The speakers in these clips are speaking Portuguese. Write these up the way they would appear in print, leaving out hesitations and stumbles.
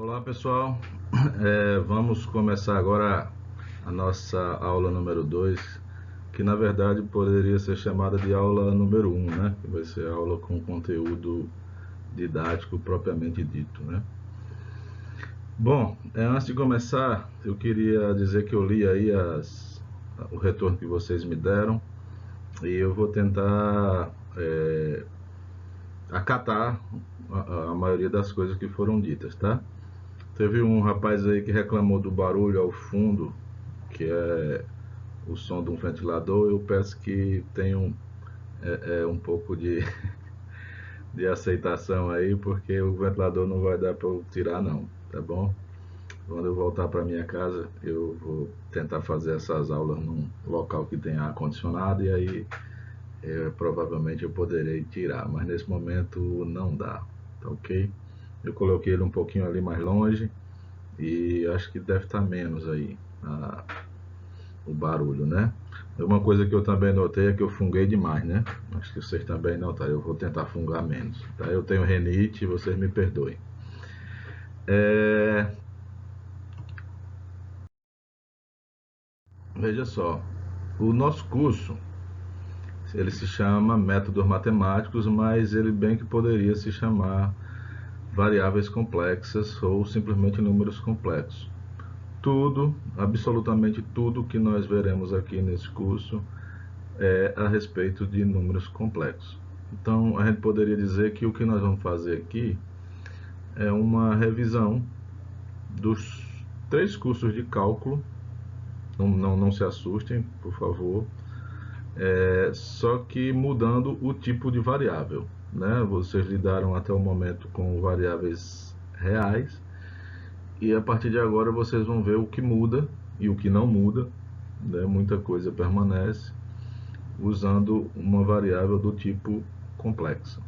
Olá pessoal, vamos começar agora a nossa aula número 2, que na verdade poderia ser chamada de aula número 1, né? Que vai ser a aula com conteúdo didático propriamente dito, né? Bom, antes de começar, eu queria dizer que eu li aí o retorno que vocês me deram e eu vou tentar acatar a maioria das coisas que foram ditas, tá? Teve um rapaz aí que reclamou do barulho ao fundo, que é o som de um ventilador. Eu peço que tenham um pouco de aceitação aí, porque o ventilador não vai dar para eu tirar não, tá bom? Quando eu voltar para minha casa, eu vou tentar fazer essas aulas num local que tenha ar-condicionado e aí provavelmente eu poderei tirar, mas nesse momento não dá, tá ok? Eu coloquei ele um pouquinho ali mais longe e acho que deve estar menos aí o barulho, né? Uma coisa que eu também notei é que eu funguei demais, né? Acho que vocês também notaram. Eu vou tentar fungar menos, tá? Eu tenho renite, vocês me perdoem. Veja só, o nosso curso, ele se chama Métodos Matemáticos, mas ele bem que poderia se chamar Variáveis Complexas ou simplesmente Números Complexos. Tudo, absolutamente tudo que nós veremos aqui nesse curso é a respeito de números complexos. Então, a gente poderia dizer que o que nós vamos fazer aqui é uma revisão dos 3 cursos de cálculo. Não se assustem, por favor. Só que mudando o tipo de variável, né? Vocês lidaram até o momento com variáveis reais e a partir de agora vocês vão ver o que muda e o que não muda, né? Muita coisa permanece usando uma variável do tipo complexo,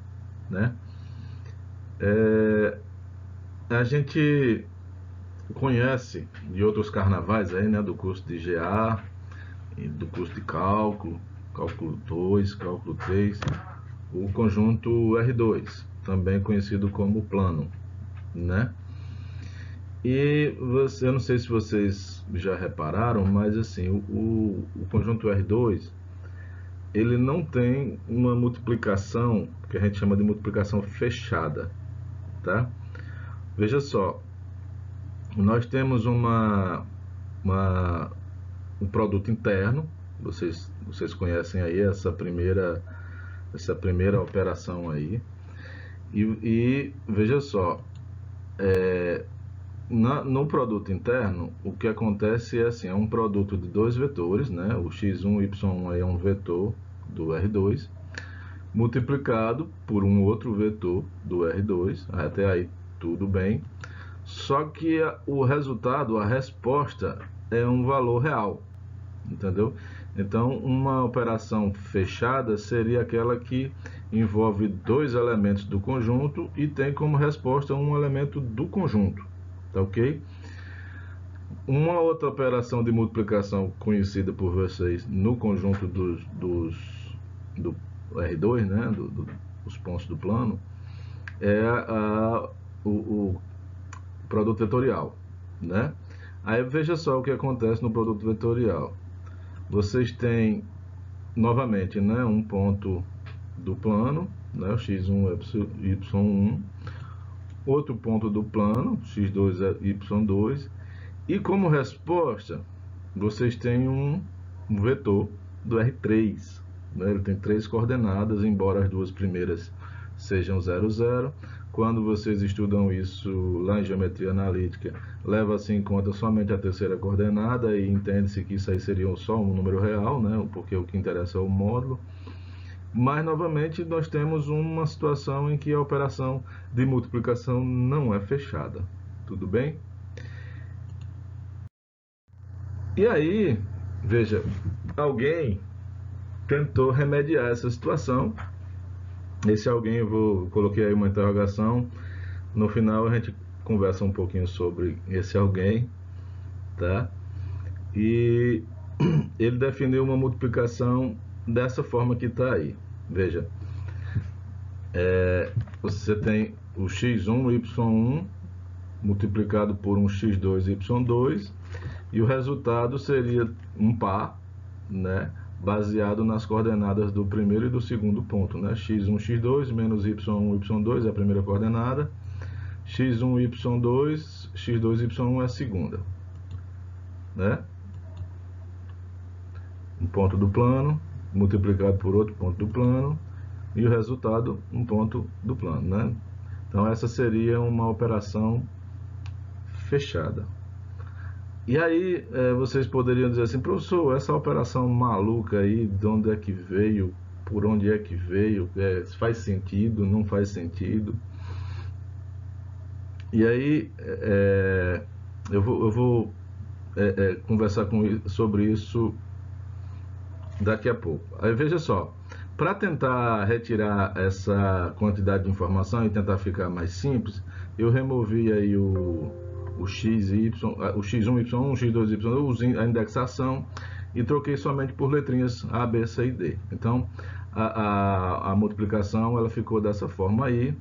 né? A gente conhece de outros carnavais aí, né, do curso de GA, do curso de cálculo, cálculo 2, cálculo 3, o conjunto R2, também conhecido como plano, né? E eu não sei se vocês já repararam, mas assim, o conjunto R2, ele não tem uma multiplicação que a gente chama de multiplicação fechada, tá? Veja só, nós temos um produto interno. Vocês conhecem aí essa primeira operação aí. E veja só, no produto interno, o que acontece é assim, é um produto de dois vetores, né? O x1 e y1 aí é um vetor do R2, multiplicado por um outro vetor do R2, até aí tudo bem. Só que o resultado, a resposta, é um valor real, entendeu? Então, uma operação fechada seria aquela que envolve dois elementos do conjunto e tem como resposta um elemento do conjunto, tá ok? Uma outra operação de multiplicação conhecida por vocês no conjunto do R2, né, dos pontos do plano, é o produto vetorial, né? Aí veja só o que acontece no produto vetorial. Vocês têm novamente, né, um ponto do plano, né, o x1 y1, outro ponto do plano, x2 y2, e como resposta vocês têm um vetor do R3, né? Ele tem 3 coordenadas, embora as duas primeiras sejam 0, 0. Quando vocês estudam isso lá em geometria analítica, leva-se em conta somente a terceira coordenada e entende-se que isso aí seria só um número real, né? Porque o que interessa é o módulo. Mas, novamente, nós temos uma situação em que a operação de multiplicação não é fechada. Tudo bem? E aí, veja, alguém tentou remediar essa situação. Esse alguém, coloquei aí uma interrogação. No final a gente conversa um pouquinho sobre esse alguém, tá? E ele definiu uma multiplicação dessa forma que está aí. Veja, você tem o x1, y1 multiplicado por um x2, y2, e o resultado seria um par, né, baseado nas coordenadas do primeiro e do segundo ponto, né? x1, x2 menos y1, y2 é a primeira coordenada, x1, y2, x2, y1 é a segunda, né? Um ponto do plano multiplicado por outro ponto do plano e o resultado um ponto do plano, né? Então essa seria uma operação fechada. E aí vocês poderiam dizer assim, professor, essa operação maluca aí, de onde é que veio, por onde é que veio, faz sentido, não faz sentido? E aí eu vou conversar sobre isso daqui a pouco. Aí veja só, para tentar retirar essa quantidade de informação e tentar ficar mais simples, eu removi aí o x, y, o x1, y1, x2, y2, usei a indexação e troquei somente por letrinhas A, B, C e D. Então a multiplicação ela ficou dessa forma aí,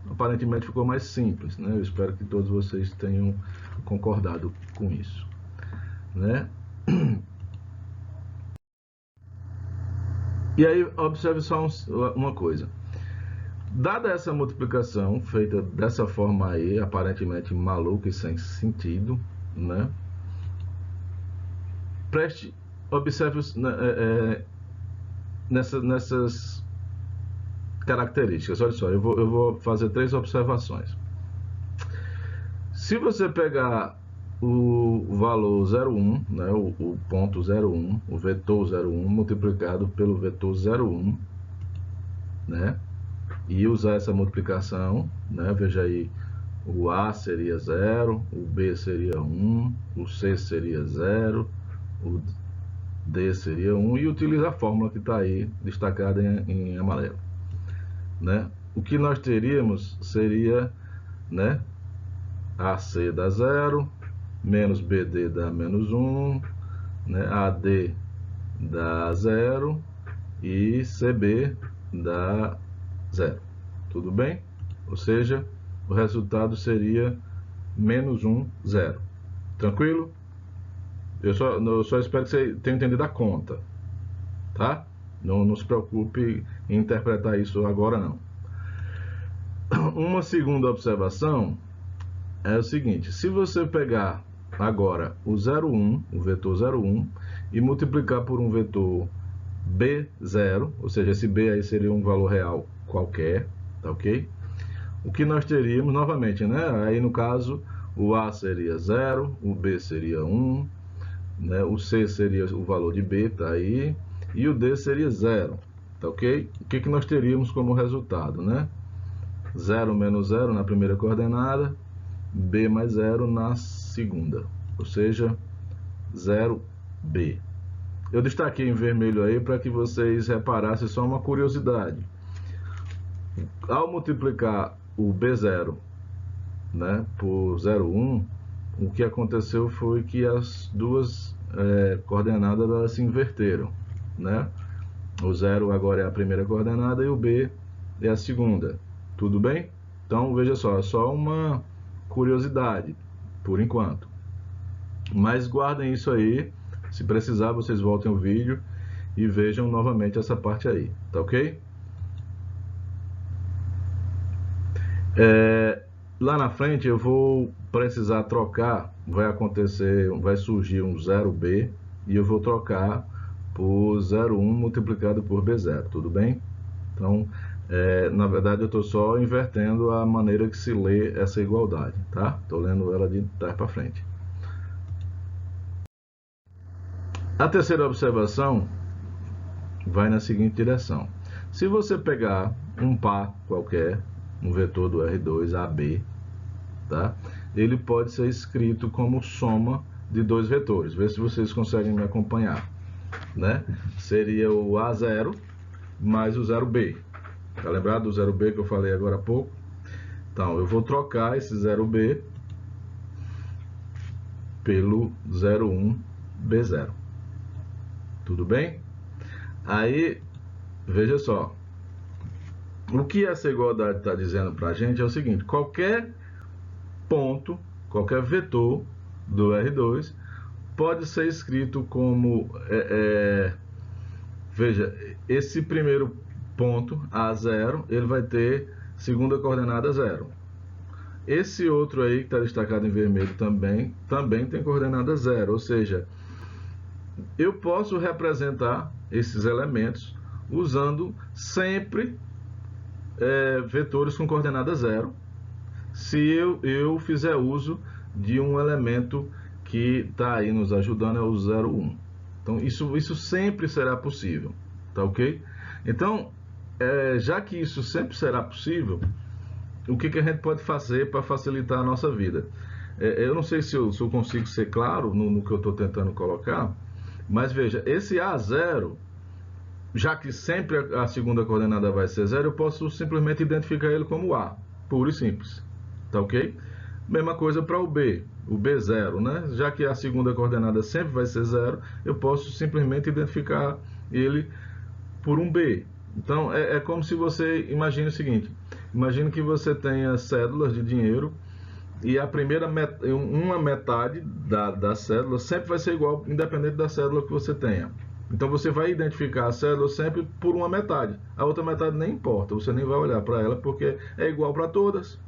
aparentemente ficou mais simples, né? Eu espero que todos vocês tenham concordado com isso, né? E aí observe só uma coisa. Dada essa multiplicação feita dessa forma aí, aparentemente maluca e sem sentido, né? Observe nessas características. Olha só, eu vou fazer 3 observações. Se você pegar o valor 0,1, né, o ponto 0,1, o vetor 0,1 multiplicado pelo vetor 0,1, né? E usar essa multiplicação, né? Veja aí, o A seria 0, o B seria 1, o C seria 0, o D seria 1 e utiliza a fórmula que está aí destacada em amarelo, né? O que nós teríamos seria, né, AC dá 0, menos BD dá menos 1, né, AD dá 0 e CB dá 0. Tudo bem? Ou seja, o resultado seria menos 1, 0. Tranquilo? Eu só espero que você tenha entendido a conta, tá? Não se preocupe em interpretar isso agora, não. Uma segunda observação é o seguinte: se você pegar agora o 0,1, o vetor 0,1, e multiplicar por um vetor B0, ou seja, esse B aí seria um valor real qualquer, tá ok? O que nós teríamos, novamente, né? Aí no caso, o A seria 0, o B seria 1, né? O C seria o valor de B, tá aí, e o D seria 0, tá ok? O que nós teríamos como resultado, né? 0 menos 0 na primeira coordenada, B mais 0 na segunda, ou seja, 0B. Eu destaquei em vermelho aí para que vocês reparassem só uma curiosidade. Ao multiplicar o B0, né, por 0,1, o que aconteceu foi que as duas coordenadas elas se inverteram, né? O 0 agora é a primeira coordenada e o B é a segunda. Tudo bem? Então, veja só, é só uma curiosidade, por enquanto. Mas guardem isso aí, se precisar vocês voltem o vídeo e vejam novamente essa parte aí, tá ok? Lá na frente eu vou precisar trocar, vai surgir um 0B e eu vou trocar por 0,1 multiplicado por B0, tudo bem? Então, na verdade eu estou só invertendo a maneira que se lê essa igualdade, tá? Estou lendo ela de trás para frente. A terceira observação vai na seguinte direção. Se você pegar um par qualquer, um vetor do R2, AB, tá? Ele pode ser escrito como soma de dois vetores. Vê se vocês conseguem me acompanhar, né? Seria o A0 mais o 0B. Tá lembrado do 0B que eu falei agora há pouco? Então, eu vou trocar esse 0B pelo 0,1B0. Tudo bem? Aí, veja só. O que essa igualdade está dizendo para a gente é o seguinte: qualquer ponto, qualquer vetor do R2 pode ser escrito como, veja, esse primeiro ponto, A0, ele vai ter segunda coordenada 0. Esse outro aí, que está destacado em vermelho também tem coordenada 0, ou seja, eu posso representar esses elementos usando sempre vetores com coordenada 0, se eu fizer uso de um elemento que está aí nos ajudando, é o 0, 1. Então, isso sempre será possível, tá ok? Então, já que isso sempre será possível, o que a gente pode fazer para facilitar a nossa vida? Eu não sei se eu consigo ser claro no que eu estou tentando colocar, mas veja, esse A0, já que sempre a segunda coordenada vai ser 0, eu posso simplesmente identificar ele como A, puro e simples, tá ok? Mesma coisa para o B0, né? Já que a segunda coordenada sempre vai ser 0, eu posso simplesmente identificar ele por um B. Então, é como se você imagine o seguinte: imagine que você tenha cédulas de dinheiro e a primeira uma metade da cédula sempre vai ser igual, independente da cédula que você tenha. Então, você vai identificar a cédula sempre por uma metade. A outra metade nem importa, você nem vai olhar para ela porque é igual para todas.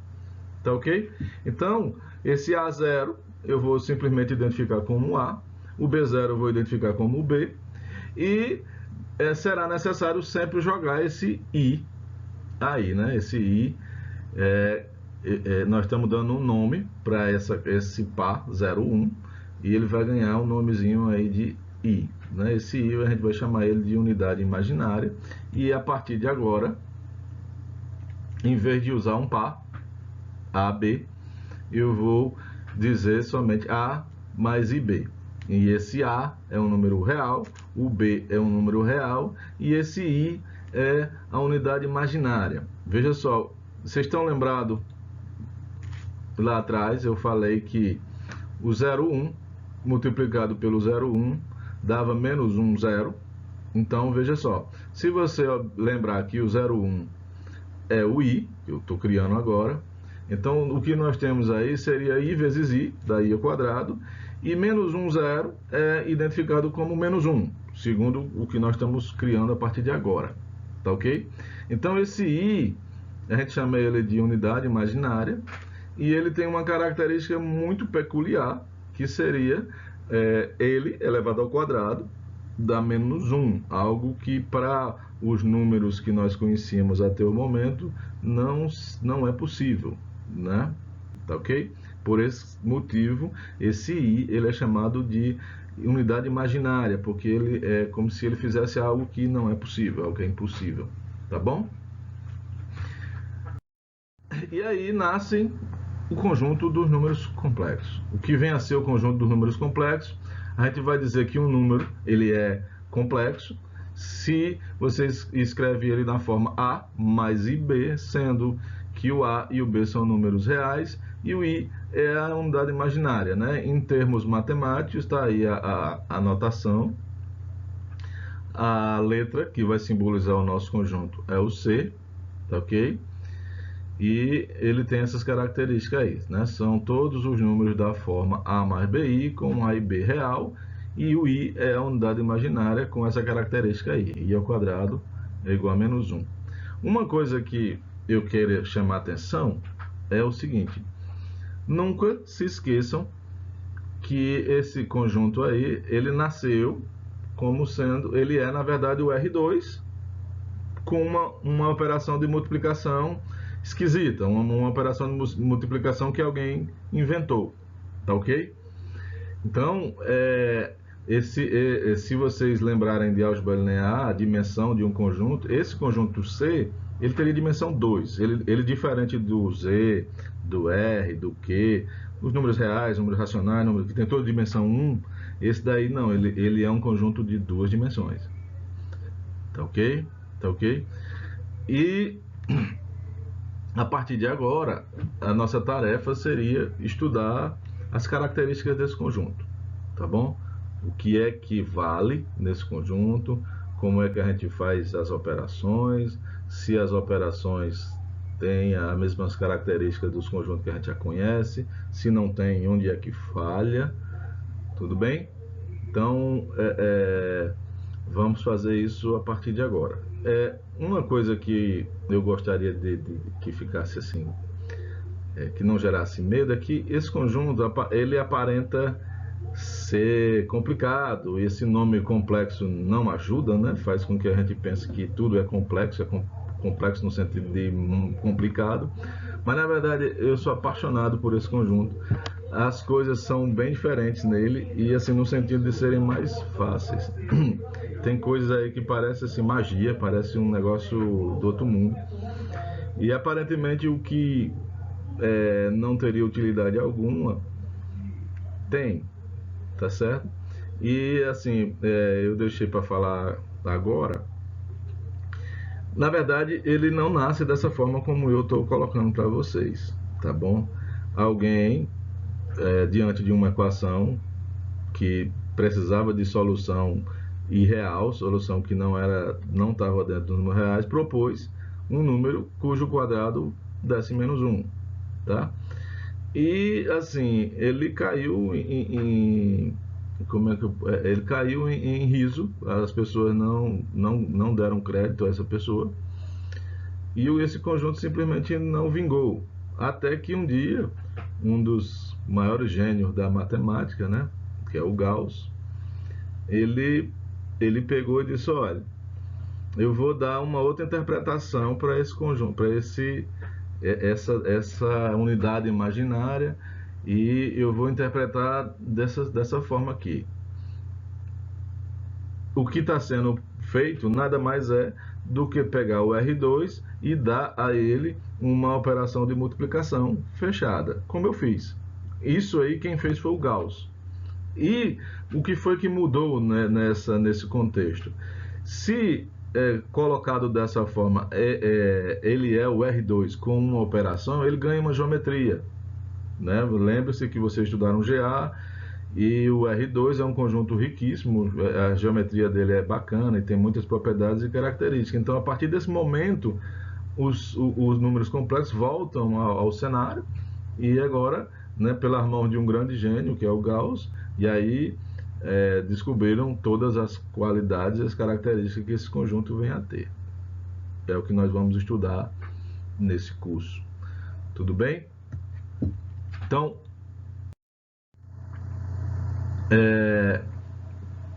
Tá ok? Então, esse A0 eu vou simplesmente identificar como A, o B0 eu vou identificar como B, e será necessário sempre jogar esse I aí, né? Esse I, nós estamos dando um nome para esse par 01 e ele vai ganhar um nomezinho aí de I, né? Esse I a gente vai chamar ele de unidade imaginária e a partir de agora, em vez de usar um par AB, eu vou dizer somente A mais IB. E esse A é um número real, o B é um número real e esse I é a unidade imaginária. Veja só, vocês estão lembrados lá atrás eu falei que o 0,1 multiplicado pelo 0,1 dava menos 1, 0. Então veja só, se você lembrar que o 0,1 é o I, que eu estou criando agora, então o que nós temos aí seria I vezes I, daí ao quadrado, e menos 1, 0 é identificado como menos 1, segundo o que nós estamos criando a partir de agora, tá ok? Então esse I, a gente chama ele de unidade imaginária, e ele tem uma característica muito peculiar, que seria ele elevado ao quadrado, dá menos 1, algo que para os números que nós conhecíamos até o momento não é possível, né? Tá ok? Por esse motivo, esse I ele é chamado de unidade imaginária, porque ele é como se ele fizesse algo que não é possível, algo que é impossível, tá bom? E aí nasce o conjunto dos números complexos. O que vem a ser o conjunto dos números complexos? A gente vai dizer que um número ele é complexo se você escreve ele na forma A mais IB, sendo que o A e o B são números reais e o I é a unidade imaginária, né? Em termos matemáticos, está aí a notação. A letra que vai simbolizar o nosso conjunto é o C, tá ok? E ele tem essas características aí, né? São todos os números da forma A mais BI com A e B real, e o I é a unidade imaginária com essa característica aí, I ao quadrado é igual a menos 1. Uma coisa que eu quero chamar a atenção é o seguinte: nunca se esqueçam que esse conjunto aí, ele nasceu como sendo, ele é na verdade o R2 com uma operação de multiplicação esquisita, uma operação de multiplicação que alguém inventou, tá ok? Então, se vocês lembrarem de álgebra linear, a dimensão de um conjunto, esse conjunto C, ele teria dimensão 2, ele diferente do Z, do R, do Q, os números reais, números racionais, números que tem toda dimensão 1, esse daí não, ele é um conjunto de 2 dimensões, tá ok? Tá ok? E a partir de agora, a nossa tarefa seria estudar as características desse conjunto, tá bom? O que é que vale nesse conjunto, como é que a gente faz as operações, se as operações tem as mesmas características dos conjuntos que a gente já conhece. Se não tem, onde é que falha? Tudo bem? Então, vamos fazer isso a partir de agora. Uma coisa que eu gostaria de que ficasse assim, que não gerasse medo, é que esse conjunto ele aparenta ser complicado. Esse nome complexo não ajuda, né? Faz com que a gente pense que tudo é complexo no sentido de complicado. Mas na verdade eu sou apaixonado por esse conjunto. As coisas são bem diferentes nele e assim no sentido de serem mais fáceis. Tem coisas aí que parece assim magia, parece um negócio do outro mundo. E aparentemente o que não teria utilidade alguma tem, tá certo? E assim, eu deixei para falar agora. Na verdade, ele não nasce dessa forma como eu estou colocando para vocês, tá bom? Alguém, diante de uma equação que precisava de solução irreal, solução que não estava dentro dos números reais, propôs um número cujo quadrado desse menos 1, tá? E assim, ele caiu ele caiu em riso, as pessoas não deram crédito a essa pessoa, e esse conjunto simplesmente não vingou. Até que um dia, um dos maiores gênios da matemática, né, que é o Gauss, ele pegou e disse: olha, eu vou dar uma outra interpretação para esse conjunto, para essa unidade imaginária, e eu vou interpretar dessa forma aqui. O que está sendo feito nada mais é do que pegar o R2 e dar a ele uma operação de multiplicação fechada, como eu fiz. Isso aí quem fez foi o Gauss. E o que foi que mudou, né, nesse contexto? Se colocado dessa forma, ele é o R2 com uma operação, ele ganha uma geometria. Né? Lembre-se que vocês estudaram GA e o R2 é um conjunto riquíssimo, a geometria dele é bacana e tem muitas propriedades e características. Então, a partir desse momento, os números complexos voltam ao cenário e agora, né, pelas mãos de um grande gênio, que é o Gauss, e aí descobriram todas as qualidades e as características que esse conjunto vem a ter. É o que nós vamos estudar nesse curso. Tudo bem? Então,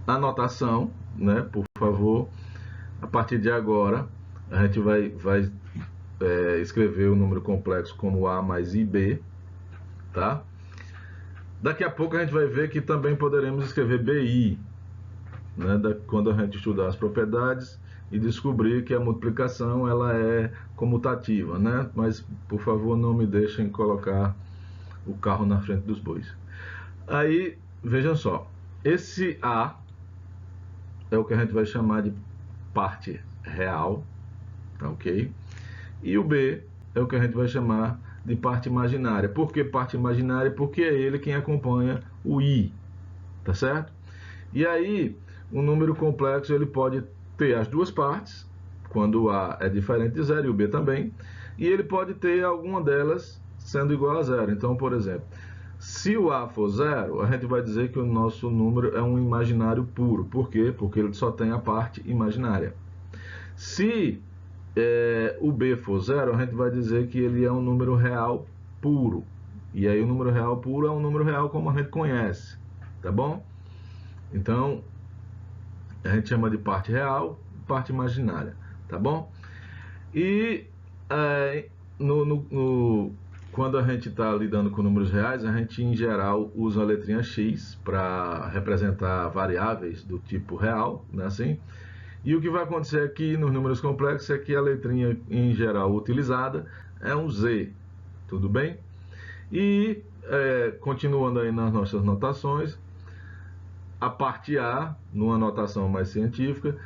anotação, né, por favor. A partir de agora, a gente vai escrever o número complexo como A mais IB, tá? Daqui a pouco a gente vai ver que também poderemos escrever BI, né, quando a gente estudar as propriedades e descobrir que a multiplicação ela é comutativa, né? Mas, por favor, não me deixem colocar o carro na frente dos bois. Aí, vejam só, esse A é o que a gente vai chamar de parte real, tá ok? E o B é o que a gente vai chamar de parte imaginária. Por que parte imaginária? Porque é ele quem acompanha o I, tá certo? E aí, um número complexo ele pode ter as duas partes, quando o A é diferente de zero e o B também, e ele pode ter alguma delas sendo igual a zero. Então, por exemplo, se o A for zero, a gente vai dizer que o nosso número é um imaginário puro. Por quê? Porque ele só tem a parte imaginária. Se o B for zero, a gente vai dizer que ele é um número real puro. E aí o número real puro é um número real como a gente conhece, tá bom? Então, a gente chama de parte real, parte imaginária, tá bom? E quando a gente está lidando com números reais, a gente em geral usa a letrinha X para representar variáveis do tipo real, né, assim? E o que vai acontecer aqui nos números complexos é que a letrinha em geral utilizada é um Z, tudo bem? E continuando aí nas nossas notações, a parte A, numa notação mais científica,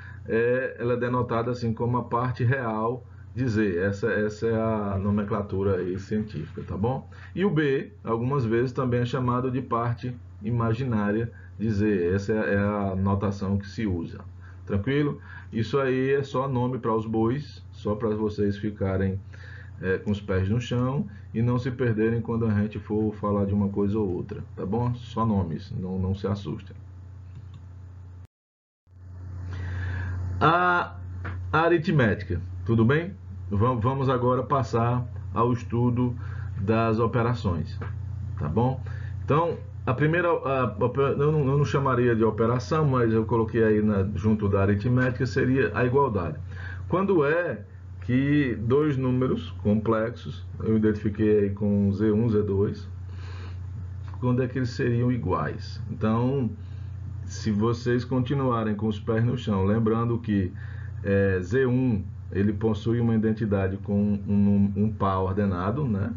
ela é denotada assim como a parte real de Z. Essa é a nomenclatura aí científica, tá bom? E o B, algumas vezes, também é chamado de parte imaginária de Z. Essa é a notação que se usa. Tranquilo? Isso aí é só nome para os bois, só para vocês ficarem com os pés no chão e não se perderem quando a gente for falar de uma coisa ou outra, tá bom? Só nomes, não se assustem. A aritmética, tudo bem? Vamos agora passar ao estudo das operações, tá bom? Então, a primeira, eu não chamaria de operação, mas eu coloquei aí junto da aritmética, seria a igualdade. Quando é que dois números complexos, eu identifiquei aí com Z1, Z2, quando é que eles seriam iguais? Então, se vocês continuarem com os pés no chão, lembrando que Z1 ele possui uma identidade com um par ordenado, né?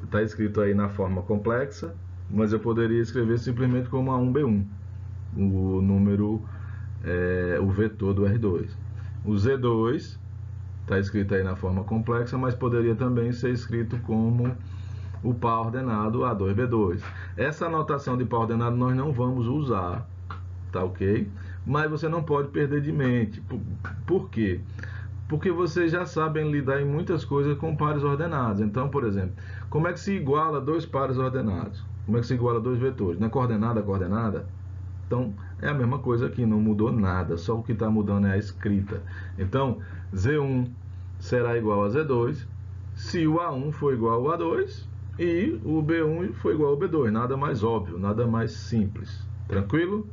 Está escrito aí na forma complexa, mas eu poderia escrever simplesmente como A1B1, o número, o vetor do R2. O Z2 está escrito aí na forma complexa, mas poderia também ser escrito como o par ordenado A2B2. Essa anotação de par ordenado nós não vamos usar, tá ok? Mas você não pode perder de mente. Por quê? Porque vocês já sabem lidar em muitas coisas com pares ordenados. Então, por exemplo, como é que se iguala dois pares ordenados? Como é que se iguala dois vetores? Na coordenada a coordenada? Então, é a mesma coisa aqui, não mudou nada, só o que está mudando é a escrita. Então, Z1 será igual a Z2 se o A1 for igual ao A2 e o B1 for igual ao B2. Nada mais óbvio, nada mais simples. Tranquilo?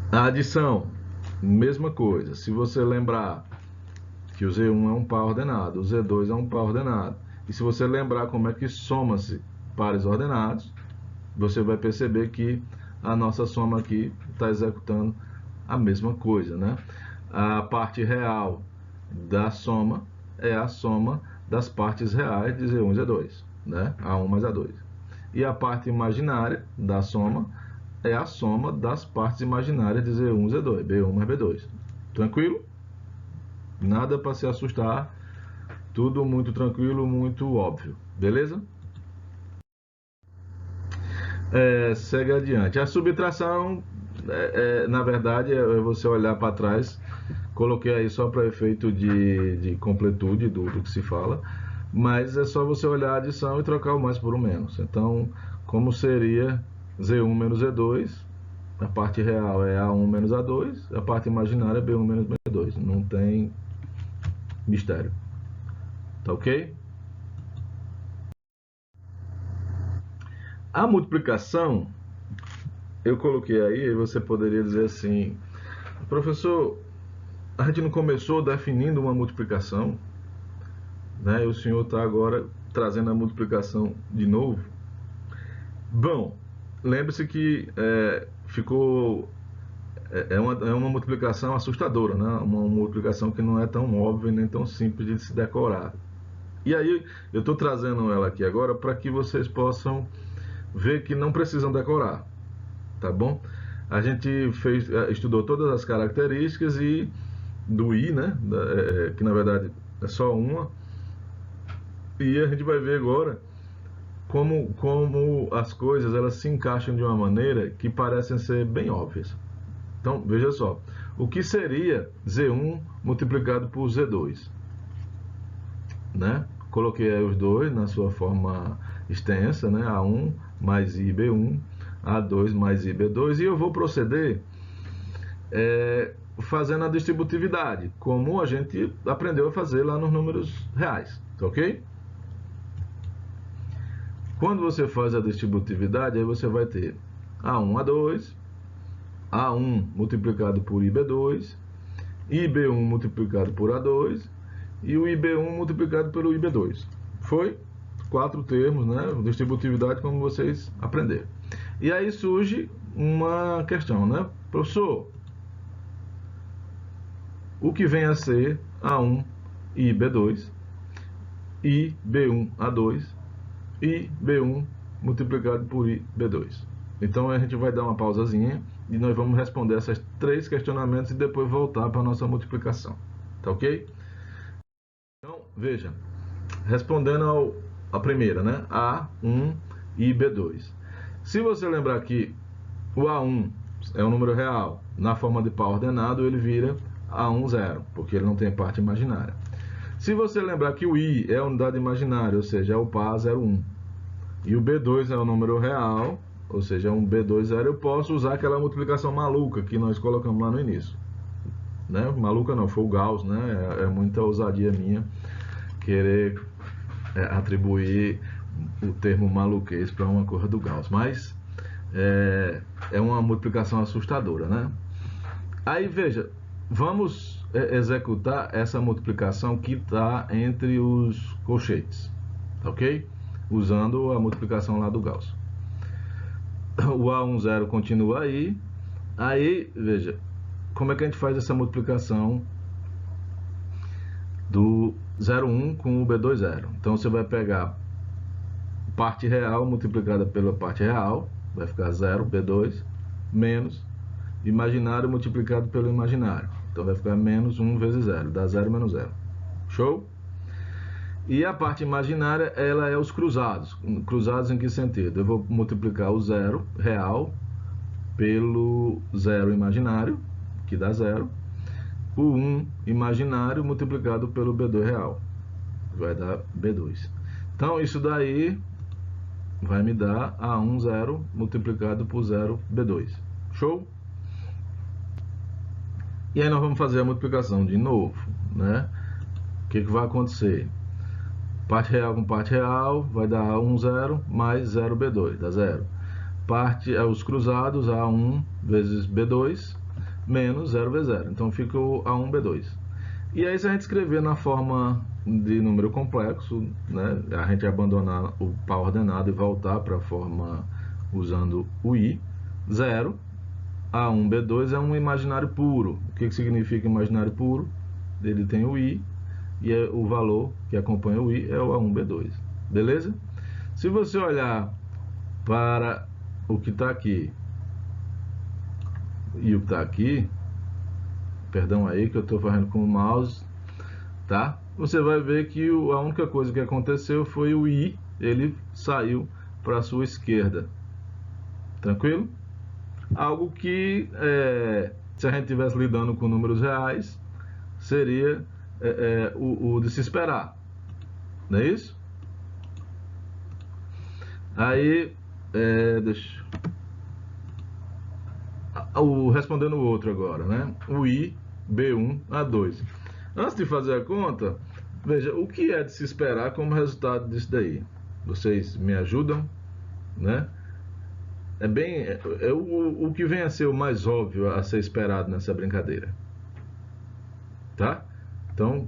A adição, mesma coisa. Se você lembrar que o Z1 é um par ordenado, o Z2 é um par ordenado, e se você lembrar como é que soma-se pares ordenados, você vai perceber que a nossa soma aqui está executando a mesma coisa, né? A parte real da soma é a soma das partes reais de Z1 e Z2, né? A1 mais A2. E a parte imaginária da soma é a soma das partes imaginárias de Z1 e Z2, B1 mais B2. Tranquilo? Nada para se assustar, tudo muito tranquilo, muito óbvio, beleza? Segue adiante. A subtração, na verdade, é você olhar para trás. Coloquei aí só para efeito de completude do que se fala, mas é só você olhar a adição e trocar o mais por o menos. Então, como seria Z1 menos Z2, a parte real é A1 menos A2, a parte imaginária é B1 menos B2. Não tem mistério. Tá ok? A multiplicação, eu coloquei aí, você poderia dizer assim, professor, a gente não começou definindo uma multiplicação, né? E o senhor está agora trazendo a multiplicação de novo. Bom, lembre-se que ficou uma multiplicação assustadora, né? Uma multiplicação que não é tão óbvia nem tão simples de se decorar. E aí eu estou trazendo ela aqui agora para que vocês possam ver que não precisam decorar, tá bom? A gente estudou todas as características e do i, né? Que na verdade é só uma. E a gente vai ver agora como as coisas elas se encaixam de uma maneira que parecem ser bem óbvias. Então, veja só. O que seria Z1 multiplicado por Z2? Né? Coloquei aí os dois na sua forma extensa, né? A1 mais IB1, A2 mais IB2, e eu vou proceder fazendo a distributividade, como a gente aprendeu a fazer lá nos números reais, ok? Quando você faz a distributividade, aí você vai ter A1, A2, A1 multiplicado por IB2, IB1 multiplicado por A2 e o IB1 multiplicado pelo IB2. Foi 4 termos, né? Distributividade, como vocês aprenderam. E aí surge uma questão, né? Professor, o que vem a ser A1 e IB2, e B1 A2 e B1 multiplicado por IB2. Então a gente vai dar uma pausazinha e nós vamos responder esses 3 questionamentos e depois voltar para a nossa multiplicação. Tá ok? Então, veja, respondendo a primeira, né? A1 e B2. Se você lembrar que o A1 é um número real, na forma de par ordenado, ele vira A1, 0, porque ele não tem parte imaginária. Se você lembrar que o I é a unidade imaginária, ou seja, é o par 01, e o B2 é o número real, ou seja, é um B2 0, eu posso usar aquela multiplicação maluca que nós colocamos lá no início. Né? Maluca não, foi o Gauss, né? É muita ousadia minha querer atribuir o termo maluquês para uma coisa do Gauss, mas é uma multiplicação assustadora, né? Aí veja, vamos executar essa multiplicação que está entre os colchetes, ok? Usando a multiplicação lá do Gauss. O A1, 0 continua aí. Aí, veja, como é que a gente faz essa multiplicação do 0,1 com o B2, 0? Então você vai pegar parte real multiplicada pela parte real, vai ficar 0, B2, menos imaginário multiplicado pelo imaginário. Então vai ficar menos 1 vezes 0, dá 0 menos 0. Show? E a parte imaginária, ela é os cruzados. Cruzados em que sentido? Eu vou multiplicar o 0 real pelo 0 imaginário, que dá 0. O 1 imaginário multiplicado pelo B2 real, vai dar B2. Então isso daí vai me dar A1, 0 multiplicado por 0, B2. Show? E aí nós vamos fazer a multiplicação de novo, né? O que vai acontecer? Parte real com parte real vai dar A1, 0 mais 0, B2, dá 0. Os cruzados, A1 vezes B2 menos 0 vezes 0. Então fica o A1, B2. E aí se a gente escrever na forma de número complexo, né, a gente abandonar o par ordenado e voltar para a forma usando o I, 0, A1, B2 é um imaginário puro. O que significa imaginário puro? Ele tem o I, e o valor que acompanha o I é o A1, B2. Beleza? Se você olhar para o que está aqui e o que está aqui, perdão aí que eu estou fazendo com o mouse, tá? Você vai ver que a única coisa que aconteceu foi o I, ele saiu para a sua esquerda. Tranquilo? Algo que, se a gente estivesse lidando com números reais, seria o de se esperar. Não é isso? Aí, respondendo o outro agora, né? O I, B1, A2. Antes de fazer a conta, veja, o que é de se esperar como resultado disso daí? Vocês me ajudam, né? O que vem a ser o mais óbvio a ser esperado nessa brincadeira. Tá? Então,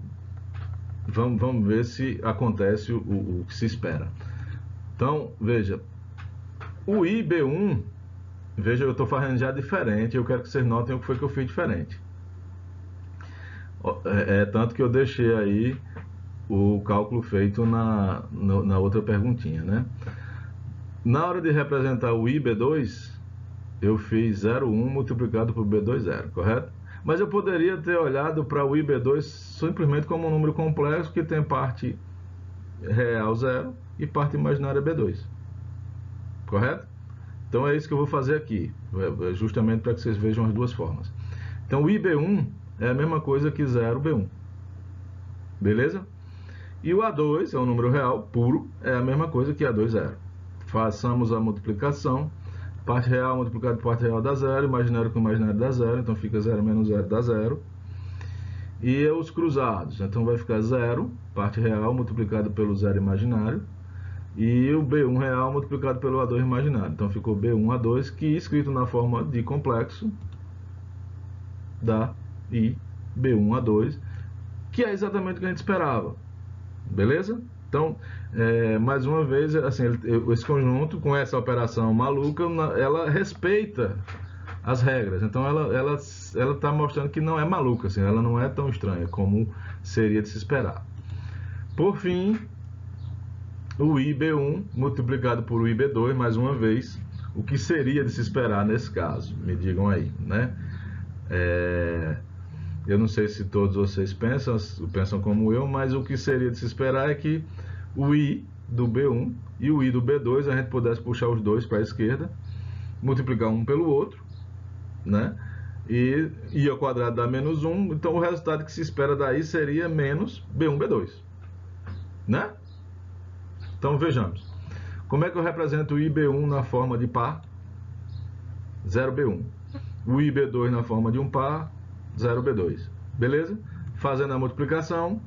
vamos ver se acontece o que se espera. Então, veja, o IB1, veja, eu estou fazendo já diferente, eu quero que vocês notem o que foi que eu fiz diferente. Tanto que eu deixei aí o cálculo feito na outra perguntinha, né? Na hora de representar o IB2, eu fiz 0,1 multiplicado por B2, 0, correto? Mas eu poderia ter olhado para o IB2 simplesmente como um número complexo que tem parte real 0 e parte imaginária B2. Correto? Então é isso que eu vou fazer aqui, justamente para que vocês vejam as duas formas. Então o IB1 é a mesma coisa que 0B1. Beleza? E o A2 é um número real puro, é a mesma coisa que A2, 0. Façamos a multiplicação. Parte real multiplicado por parte real dá 0, imaginário com imaginário dá 0, então fica 0 menos 0 dá 0. E os cruzados, então vai ficar 0, parte real multiplicado pelo 0 imaginário, e o B1 real multiplicado pelo A2 imaginário. Então ficou B1 A2, que escrito na forma de complexo dá I B1 A2, que é exatamente o que a gente esperava. Beleza? Então, mais uma vez, assim, esse conjunto, com essa operação maluca, ela respeita as regras. Então, ela está mostrando que não é maluca, assim, ela não é tão estranha como seria de se esperar. Por fim, o IB1 multiplicado por o IB2, mais uma vez, o que seria de se esperar nesse caso? Me digam aí, né? Eu não sei se todos vocês pensam como eu, mas o que seria de se esperar é que o I do B1 e o I do B2 a gente pudesse puxar os dois para a esquerda, multiplicar um pelo outro, né? e I ao quadrado dá menos 1, então o resultado que se espera daí seria menos B1, B2, né? Então vejamos, como é que eu represento o IB1 na forma de par? 0B1. O IB2 na forma de um par, 0B2. Beleza? Fazendo a multiplicação,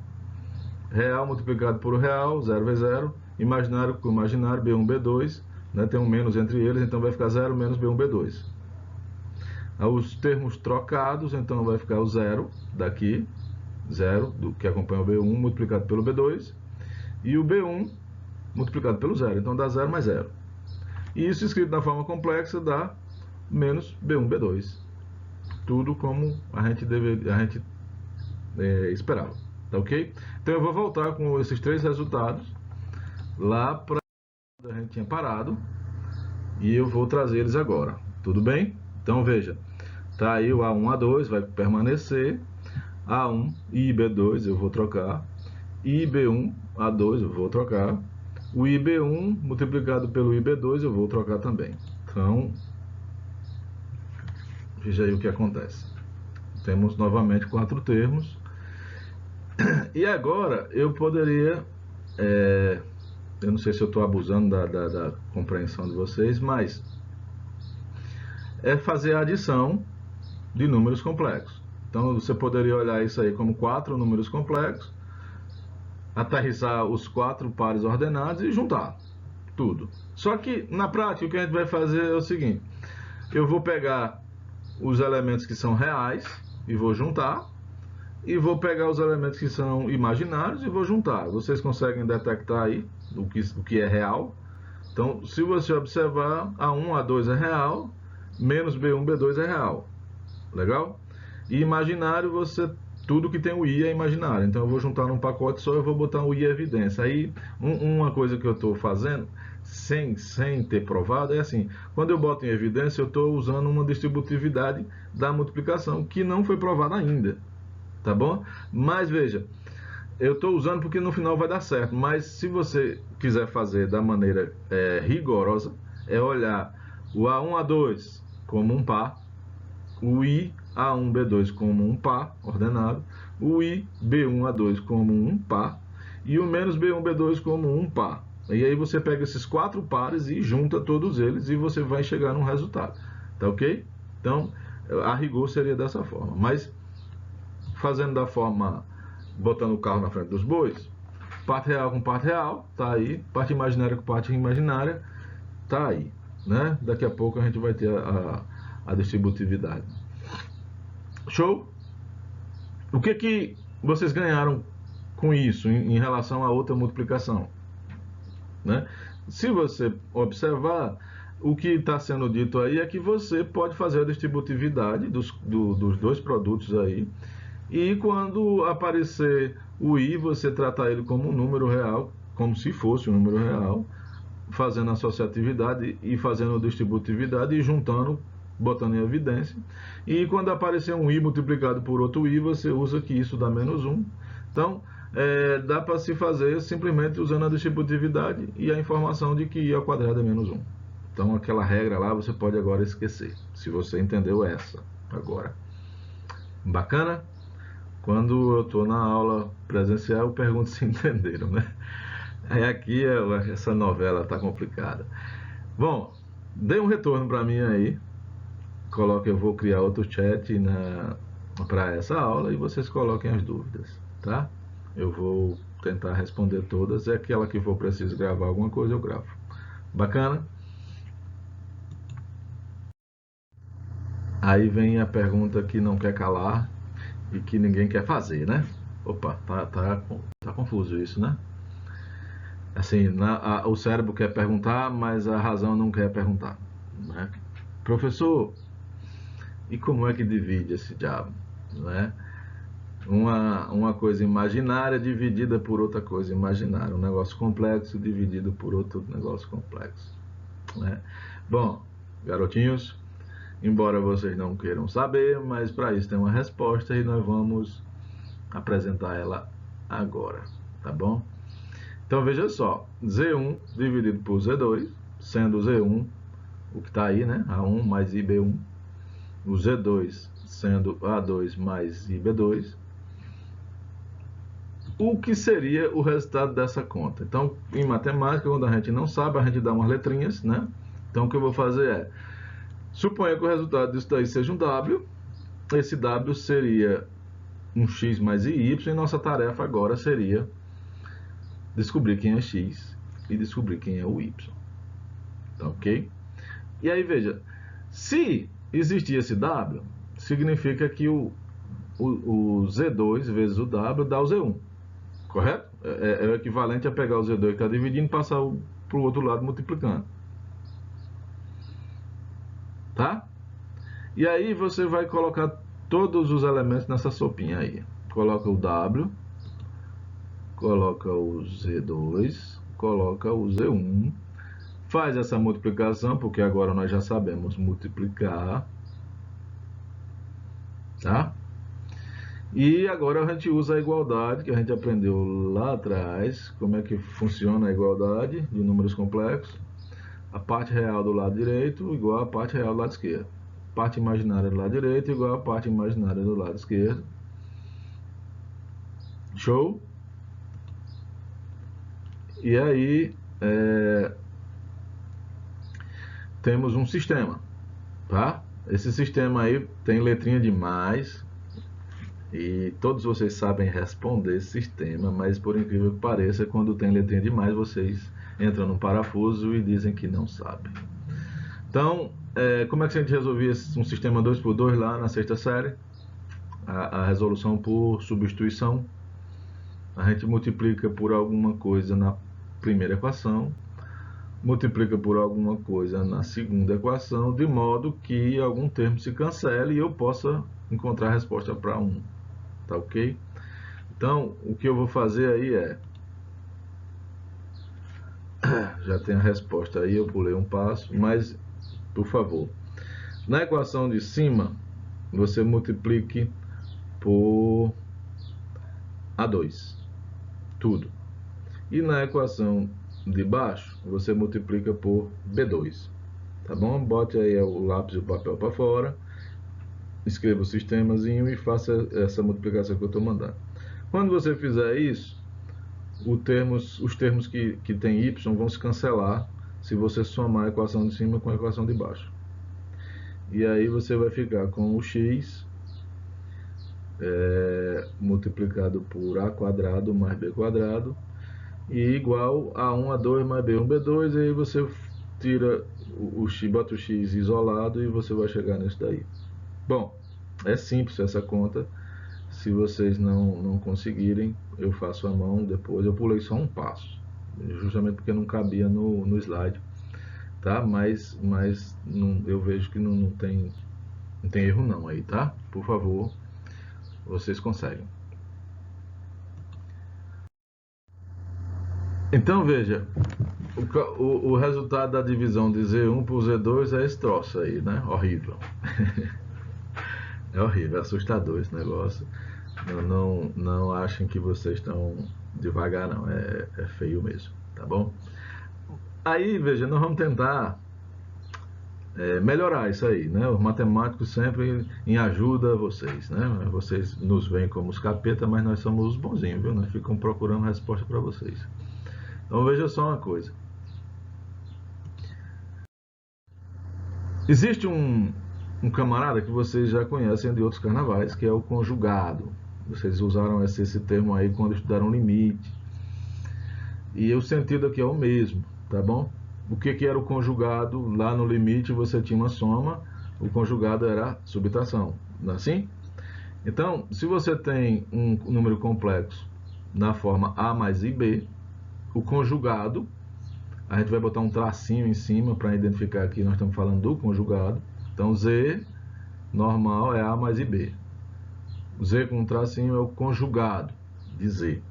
real multiplicado por real, 0 vezes 0, imaginário com imaginário, B1, B2, né? Tem um menos entre eles, então vai ficar 0 menos B1, B2. Os termos trocados, então vai ficar o 0 daqui, 0 do que acompanha o B1 multiplicado pelo B2, e o B1 multiplicado pelo 0, então dá 0 mais 0. E isso escrito na forma complexa dá menos B1, B2. Tudo como a gente esperava, tá ok? Então eu vou voltar com esses três resultados lá para onde a gente tinha parado e eu vou trazer eles agora, tudo bem? Então veja, tá aí o A1, A2 vai permanecer, A1 e IB2 eu vou trocar, IB1, A2 eu vou trocar, o IB1 multiplicado pelo IB2 eu vou trocar também. Então, veja aí o que acontece. Temos novamente 4 termos. E agora eu poderia, eu não sei se eu estou abusando da compreensão de vocês, mas é fazer a adição de números complexos. Então você poderia olhar isso aí como 4 números complexos, aterrissar os 4 pares ordenados e juntar tudo. Só que na prática o que a gente vai fazer é o seguinte: eu vou pegar os elementos que são reais e vou juntar, e vou pegar os elementos que são imaginários e vou juntar. Vocês conseguem detectar aí o que é real? Então, se você observar, A1, A2 é real, menos B1, B2 é real. Legal? E imaginário, tudo que tem o I é imaginário. Então, eu vou juntar num pacote só, eu vou botar o I em evidência. Aí, uma coisa que eu estou fazendo, sem ter provado, é assim: quando eu boto em evidência, eu estou usando uma distributividade da multiplicação que não foi provada ainda. Tá bom? Mas veja, eu estou usando porque no final vai dar certo. Mas se você quiser fazer da maneira rigorosa, é olhar o A1, A2 como um par, o I A1, B2 como um par ordenado, o I B1, A2 como um par e o menos B1, B2 como um par. E aí você pega esses 4 pares e junta todos eles e você vai chegar num resultado. Tá ok? Então, a rigor seria dessa forma. Mas fazendo da forma, botando o carro na frente dos bois, parte real com parte real, tá aí, parte imaginária com parte imaginária, tá aí, né? Daqui a pouco a gente vai ter a distributividade. Show? O que vocês ganharam com isso em relação a outra multiplicação, né? Se você observar, o que está sendo dito aí é que você pode fazer a distributividade dos dois produtos aí, e quando aparecer o I, você tratar ele como um número real, como se fosse um número real, fazendo associatividade e fazendo distributividade e juntando, botando em evidência. E quando aparecer um I multiplicado por outro I, você usa que isso dá menos 1. Então, dá para se fazer simplesmente usando a distributividade e a informação de que I ao quadrado é menos 1. Então, aquela regra lá você pode agora esquecer, se você entendeu essa agora. Bacana? Quando eu estou na aula presencial, eu pergunto se entenderam, né? Aí aqui essa novela tá complicada. Bom, dê um retorno para mim aí. Eu vou criar outro chat para essa aula e vocês coloquem as dúvidas, tá? Eu vou tentar responder todas. É aquela que for preciso gravar alguma coisa, eu gravo. Bacana? Aí vem a pergunta que não quer calar e que ninguém quer fazer, né? Opa, tá confuso isso, né? Assim, o cérebro quer perguntar, mas a razão não quer perguntar, né? Professor, e como é que divide esse diabo, né? Uma coisa imaginária dividida por outra coisa imaginária, um negócio complexo dividido por outro negócio complexo, né? Bom, garotinhos, embora vocês não queiram saber, mas para isso tem uma resposta e nós vamos apresentar ela agora, tá bom? Então veja só, Z1 dividido por Z2, sendo Z1 o que está aí, né? A1 mais IB1, o Z2 sendo A2 mais IB2, o que seria o resultado dessa conta? Então, em matemática, quando a gente não sabe, a gente dá umas letrinhas, né? Então, o que eu vou fazer é, suponha que o resultado disso daí seja um W, esse W seria um X mais Y, e nossa tarefa agora seria descobrir quem é X e descobrir quem é o Y. Tá ok? E aí, veja, se existir esse W, significa que o Z2 vezes o W dá o Z1. Correto? É o equivalente a pegar o Z2 que está dividindo e passar para o outro lado multiplicando. Tá? E aí você vai colocar todos os elementos nessa sopinha aí. Coloca o W, coloca o Z2, coloca o Z1. Faz essa multiplicação, porque agora nós já sabemos multiplicar. Tá? E agora a gente usa a igualdade que a gente aprendeu lá atrás. Como é que funciona a igualdade de números complexos? A parte real do lado direito igual a parte real do lado esquerdo. Parte imaginária do lado direito igual a parte imaginária do lado esquerdo. Show? E aí temos um sistema, tá? Esse sistema aí tem letrinha de mais e todos vocês sabem responder esse sistema, mas por incrível que pareça, quando tem letrinha de mais, vocês entram num parafuso e dizem que não sabem. Então, como é que a gente resolvia um sistema 2x2 lá na sexta série? A resolução por substituição. A gente multiplica por alguma coisa na primeira equação, multiplica por alguma coisa na segunda equação, de modo que algum termo se cancele e eu possa encontrar a resposta para 1. Tá ok? Então, o que eu vou fazer aí é... Já tem a resposta aí, eu pulei um passo, mas, por favor, na equação de cima, você multiplique por A2. Tudo. E na equação de baixo, você multiplica por B2. Tá bom? Bote aí o lápis e o papel para fora, escreva o sistemazinho e faça essa multiplicação que eu estou mandando. Quando você fizer isso, os termos que tem y vão se cancelar se você somar a equação de cima com a equação de baixo. E aí você vai ficar com o x multiplicado por a quadrado mais b quadrado e igual a 1, A2 mais B1, B2, e aí você tira o x, bota o x isolado e você vai chegar nisso daí. Bom, é simples essa conta. Se vocês não conseguirem, eu faço a mão depois. Eu pulei só um passo, justamente porque não cabia no slide, tá? Mas eu vejo que não tem erro não aí, tá? Por favor, vocês conseguem. Então veja, o resultado da divisão de Z1 por Z2 é esse troço aí, né? Horrível. É horrível, é assustador esse negócio. Não achem que vocês estão devagar, não. É feio mesmo, tá bom? Aí, veja, nós vamos tentar melhorar isso aí, né? Os matemáticos sempre em ajuda a vocês, né? Vocês nos veem como os capeta, mas nós somos os bonzinhos, viu? Nós ficamos procurando resposta para vocês. Então veja só uma coisa. Existe um camarada que vocês já conhecem de outros carnavais, que é o conjugado. Vocês usaram esse termo aí quando estudaram limite. E o sentido aqui é o mesmo, tá bom? O que era o conjugado? Lá no limite você tinha uma soma, o conjugado era subtração, não é assim? Então, se você tem um número complexo na forma A mais IB, o conjugado, a gente vai botar um tracinho em cima para identificar que nós estamos falando do conjugado. Então, Z normal é A mais IB. O Z com um tracinho é o conjugado de Z.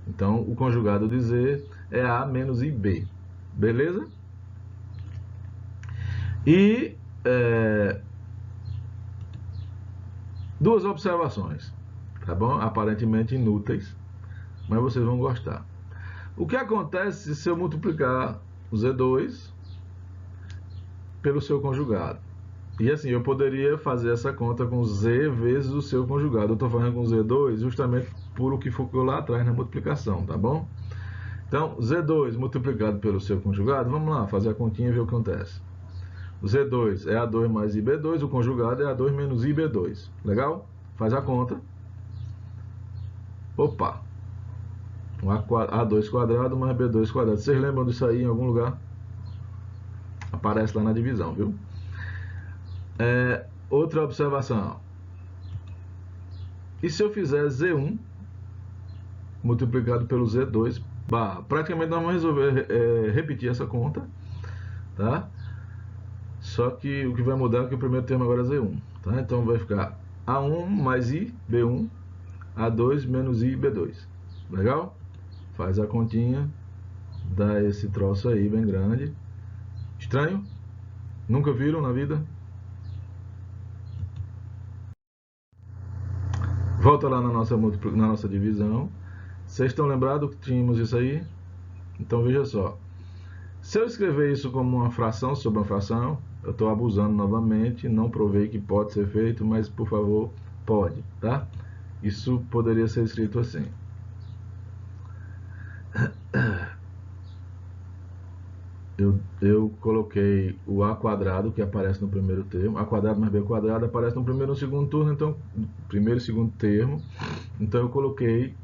Então, o conjugado de Z é A menos IB. Beleza? E duas observações, tá bom? Aparentemente inúteis, mas vocês vão gostar. O que acontece se eu multiplicar o Z2 pelo seu conjugado? E assim, eu poderia fazer essa conta com Z vezes o seu conjugado. Eu estou fazendo com Z2 justamente por o que ficou lá atrás na multiplicação, tá bom? Então, Z2 multiplicado pelo seu conjugado, vamos lá, fazer a continha e ver o que acontece. O Z2 é A2 mais IB2, o conjugado é A2 menos IB2. Legal? Faz a conta. Opa! A2 quadrado mais B2 quadrado. Vocês lembram disso aí em algum lugar? Aparece lá na divisão, viu? Outra observação. E se eu fizer Z1 multiplicado pelo Z2 barra? Praticamente nós vamos resolver repetir essa conta, tá? Só que o que vai mudar é que o primeiro termo agora é Z1, tá? Então vai ficar A1 mais I, B1, A2 menos I, B2. Legal? Faz a continha, dá esse troço aí bem grande. Estranho? Nunca viram na vida? Volta lá na nossa divisão. Vocês estão lembrados que tínhamos isso aí? Então veja só. Se eu escrever isso como uma fração sobre uma fração, eu estou abusando novamente, não provei que pode ser feito, mas por favor, pode, tá? Isso poderia ser escrito assim. Eu coloquei o A quadrado, que aparece no primeiro termo, A quadrado mais B quadrado aparece no primeiro e no segundo turno, então, primeiro e segundo termo, então eu coloquei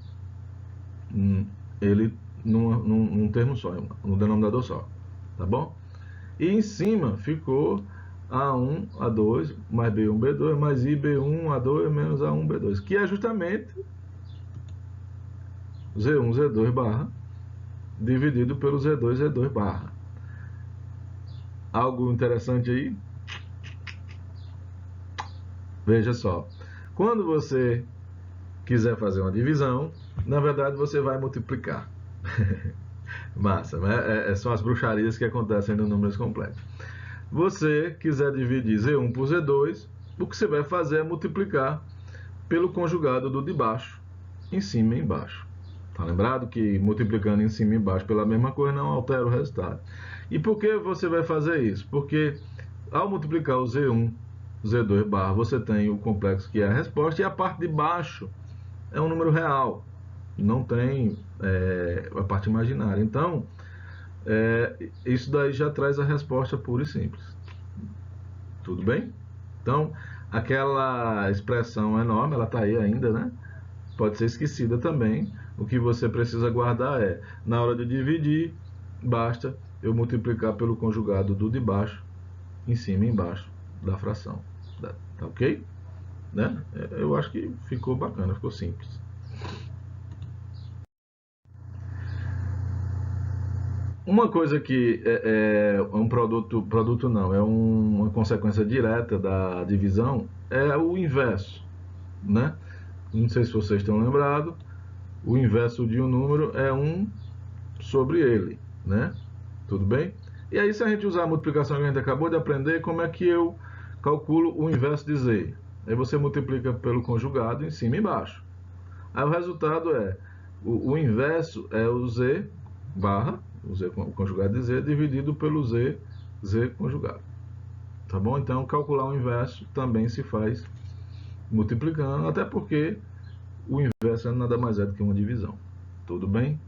ele num termo só, num denominador só, tá bom? E em cima ficou A1, A2, mais B1, B2, mais IB1, A2, menos A1, B2, que é justamente Z1, Z2 barra, dividido pelo Z2, Z2 barra. Algo interessante aí? Veja só, quando você quiser fazer uma divisão, na verdade você vai multiplicar. Massa, né? São as bruxarias que acontecem nos números complexos. Você quiser dividir Z1 por Z2, o que você vai fazer é multiplicar pelo conjugado do de baixo, em cima e embaixo. Tá lembrado que multiplicando em cima e embaixo pela mesma coisa não altera o resultado. E por que você vai fazer isso? Porque ao multiplicar o Z1, Z2 barra, você tem o complexo que é a resposta, e a parte de baixo é um número real, não tem a parte imaginária. Então, isso daí já traz a resposta pura e simples. Tudo bem? Então, aquela expressão enorme, ela está aí ainda, né? Pode ser esquecida também. O que você precisa guardar é, na hora de dividir, basta eu multiplicar pelo conjugado do de baixo, em cima e embaixo da fração. Tá ok? Né? Eu acho que ficou bacana, ficou simples. Uma coisa que é um produto não, é uma consequência direta da divisão, é o inverso, né? Não sei se vocês estão lembrados, o inverso de um número é 1 sobre ele, né? Tudo bem? E aí, se a gente usar a multiplicação que a gente acabou de aprender, como é que eu calculo o inverso de z? Aí você multiplica pelo conjugado em cima e embaixo. Aí o resultado é, o inverso é o z barra, o z conjugado de z, dividido pelo z conjugado. Tá bom? Então, calcular o inverso também se faz multiplicando, até porque o inverso nada mais é do que uma divisão. Tudo bem?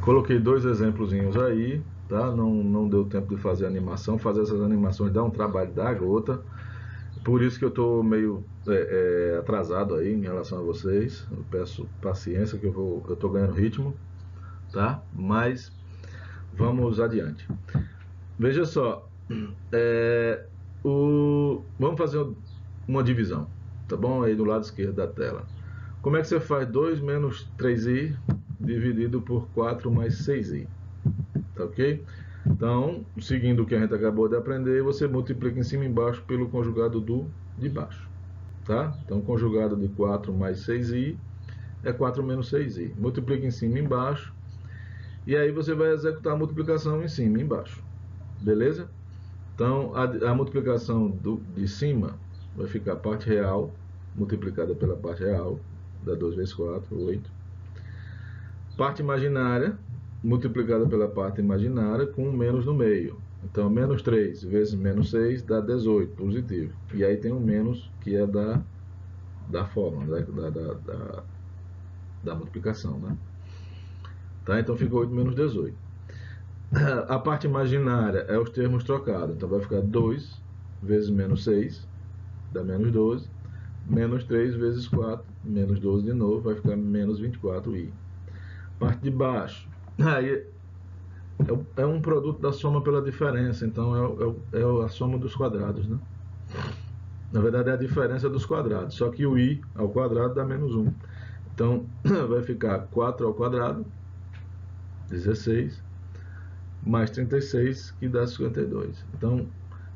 Coloquei dois exemplozinhos aí, tá? Não deu tempo de fazer a animação. Fazer essas animações dá um trabalho da gota. Por isso que eu estou meio atrasado aí em relação a vocês. Eu peço paciência que eu estou ganhando ritmo, tá? Mas vamos adiante. Veja só, vamos fazer uma divisão, tá bom? Aí do lado esquerdo da tela. Como é que você faz 2 menos 3i dividido por 4 mais 6i? Tá ok? Então, seguindo o que a gente acabou de aprender, você multiplica em cima e embaixo pelo conjugado do de baixo. Tá? Então, conjugado de 4 mais 6i é 4 menos 6i. Multiplica em cima e embaixo. E aí você vai executar a multiplicação em cima e embaixo. Beleza? Então, a multiplicação de cima vai ficar a parte real multiplicada pela parte real. Dá 2 vezes 4, 8. Parte imaginária multiplicada pela parte imaginária com um menos no meio. Então, menos 3 vezes menos 6 dá 18, positivo. E aí tem um menos que é da fórmula, da multiplicação, né? Tá? Então fica 8 menos 18. A parte imaginária é os termos trocados. Então vai ficar 2 vezes menos 6, dá menos 12. Menos 3 vezes 4, menos 12 de novo, vai ficar menos 24i. Parte de baixo, aí é um produto da soma pela diferença, então é a soma dos quadrados, né? Na verdade é a diferença dos quadrados, só que o i ao quadrado dá menos 1. Então vai ficar 4 ao quadrado, 16, mais 36, que dá 52. Então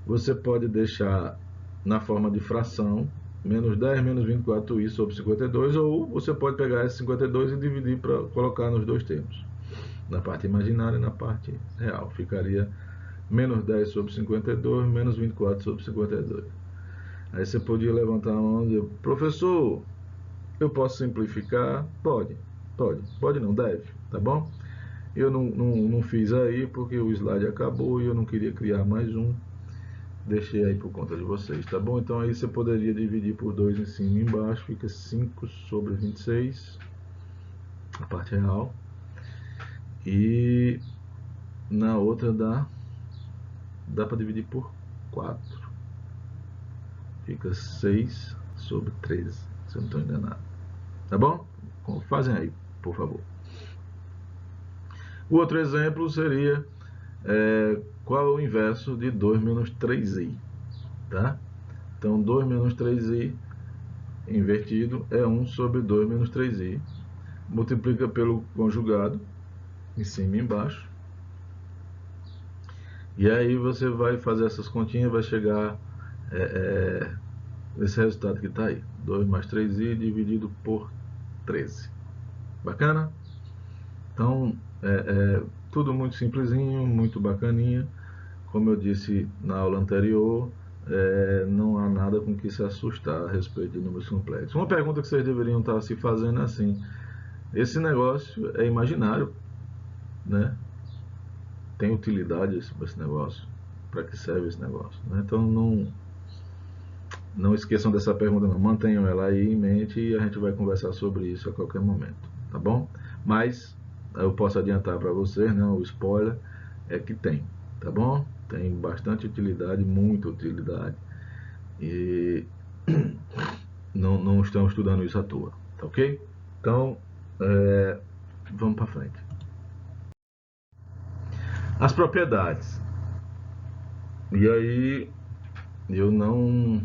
você pode deixar na forma de fração, menos 10 menos 24i sobre 52, ou você pode pegar esse 52 e dividir para colocar nos dois termos, na parte imaginária e na parte real. Ficaria menos 10 sobre 52, menos 24 sobre 52. Aí você podia levantar a mão e dizer, professor, eu posso simplificar? Pode não, deve, tá bom? Eu não fiz aí porque o slide acabou e eu não queria criar mais um. Deixei aí por conta de vocês, tá bom? Então aí você poderia dividir por 2 em cima e embaixo, fica 5 sobre 26, a parte real. E na outra dá para dividir por 4. Fica 6 sobre 13, se eu não estou enganado. Tá bom? Fazem aí, por favor. O outro exemplo seria qual é o inverso de 2 menos 3i, tá? Então 2 menos 3i invertido é 1 sobre 2 menos 3i. Multiplica pelo conjugado, em cima e embaixo. E aí você vai fazer essas continhas, vai chegar nesse resultado que está aí. 2 mais 3i dividido por 13. Bacana? Então, tudo muito simplesinho, muito bacaninha. Como eu disse na aula anterior, não há nada com que se assustar a respeito de números complexos. Uma pergunta que vocês deveriam estar se fazendo é assim: esse negócio é imaginário, né? Tem utilidade esse negócio? Para que serve esse negócio? Né? Então não esqueçam dessa pergunta, não. Mantenham ela aí em mente e a gente vai conversar sobre isso a qualquer momento, tá bom? Mas eu posso adiantar para vocês, né, o spoiler é que tem, tá bom? Tem bastante utilidade, muita utilidade. E não estão estudando isso à toa, tá ok? Então, vamos para frente. As propriedades. E aí, eu não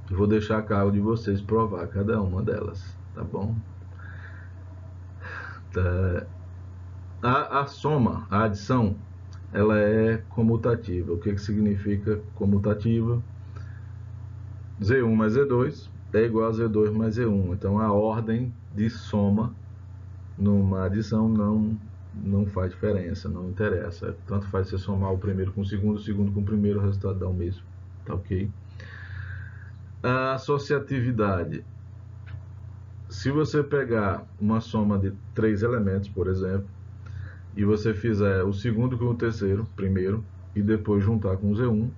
vou deixar a cargo de vocês provar cada uma delas, tá bom? A soma, a adição, ela é comutativa. O que significa comutativa? Z1 mais Z2 é igual a Z2 mais Z1. Então a ordem de soma numa adição não faz diferença, não interessa. Tanto faz você somar o primeiro com o segundo com o primeiro, o resultado dá o mesmo. Tá ok? A associatividade. Se você pegar uma soma de 3 elementos, por exemplo, e você fizer o segundo com o terceiro, primeiro, e depois juntar com o Z1,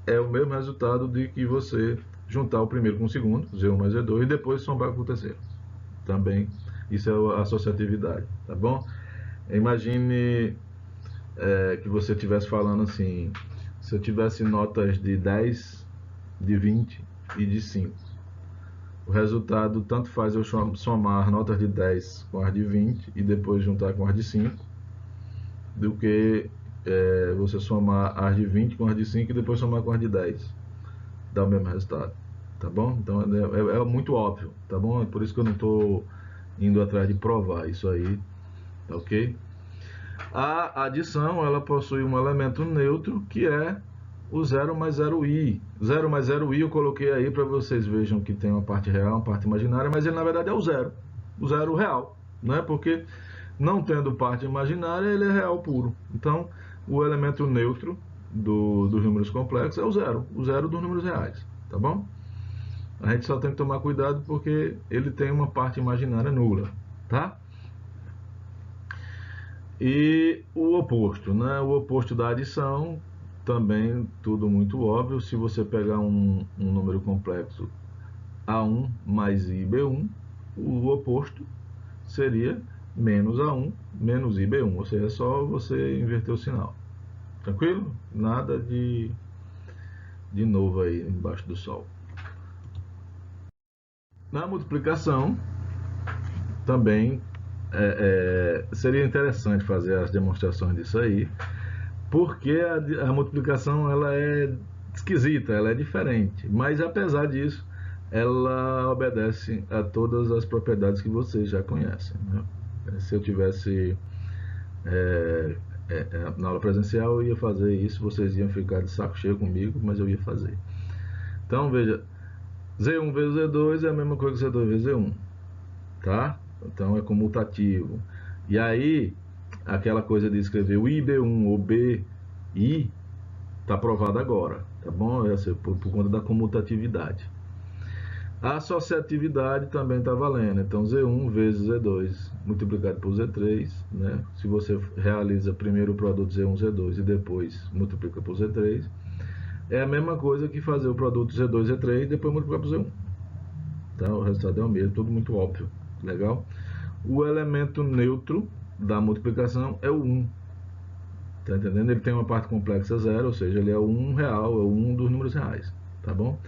é o mesmo resultado de que você juntar o primeiro com o segundo, Z1 mais Z2, e depois somar com o terceiro. Também, isso é a associatividade, tá bom? Imagine que você estivesse falando assim, se eu tivesse notas de 10, de 20 e de 5. O resultado, tanto faz eu somar notas de 10 com as de 20 e depois juntar com as de 5, do que você somar as de 20 com as de 5 e depois somar com as de 10. Dá o mesmo resultado, tá bom? Então é muito óbvio, tá bom? É por isso que eu não estou indo atrás de provar isso aí, tá ok? A adição, ela possui um elemento neutro que é o 0 mais 0i. 0 mais 0i eu coloquei aí para vocês vejam que tem uma parte real, uma parte imaginária, mas ele na verdade é o zero real, né? Porque não tendo parte imaginária, ele é real puro. Então, o elemento neutro dos números complexos é o zero dos números reais, tá bom? A gente só tem que tomar cuidado porque ele tem uma parte imaginária nula, tá? E o oposto, né? O oposto da adição, também tudo muito óbvio. Se você pegar um número complexo A1 mais IB1, o oposto seria menos A1 menos IB1, ou seja, é só você inverter o sinal. Tranquilo? Nada de novo aí embaixo do sol. Na multiplicação, também seria interessante fazer as demonstrações disso aí, porque a multiplicação ela é esquisita, ela é diferente, mas apesar disso, ela obedece a todas as propriedades que vocês já conhecem, né? Se eu tivesse na aula presencial, eu ia fazer isso, vocês iam ficar de saco cheio comigo, mas eu ia fazer. Então veja, Z1 vezes Z2 é a mesma coisa que Z2 vezes Z1, tá? Então é comutativo. E aí, aquela coisa de escrever o IB1 ou BI está provado agora, tá bom? Essa, por conta da comutatividade. A associatividade também está valendo. Então, Z1 vezes Z2 multiplicado por Z3, né? Se você realiza primeiro o produto Z1, Z2 e depois multiplica por Z3, é a mesma coisa que fazer o produto Z2, Z3 e depois multiplicar por Z1. Tá? O resultado é o mesmo, tudo muito óbvio. Legal? O elemento neutro da multiplicação é o 1. Tá entendendo? Ele tem uma parte complexa 0, ou seja, ele é o 1 real, é o 1 dos números reais. Tá bom?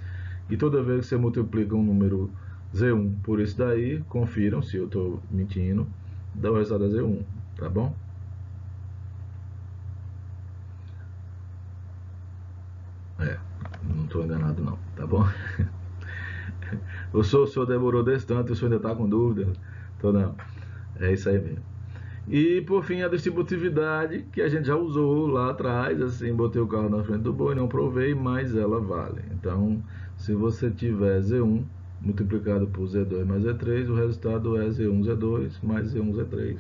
E toda vez que você multiplica um número Z1 por isso daí, confiram se eu estou mentindo, dá o resultado da Z1, tá bom? Não estou enganado não, tá bom? O senhor demorou desse tanto, o senhor ainda está com dúvida? Tô não, é isso aí mesmo. E por fim a distributividade, que a gente já usou lá atrás, assim, botei o carro na frente do boi, não provei, mas ela vale. Então, se você tiver Z1 multiplicado por Z2 mais Z3, o resultado é Z1, Z2 mais Z1, Z3.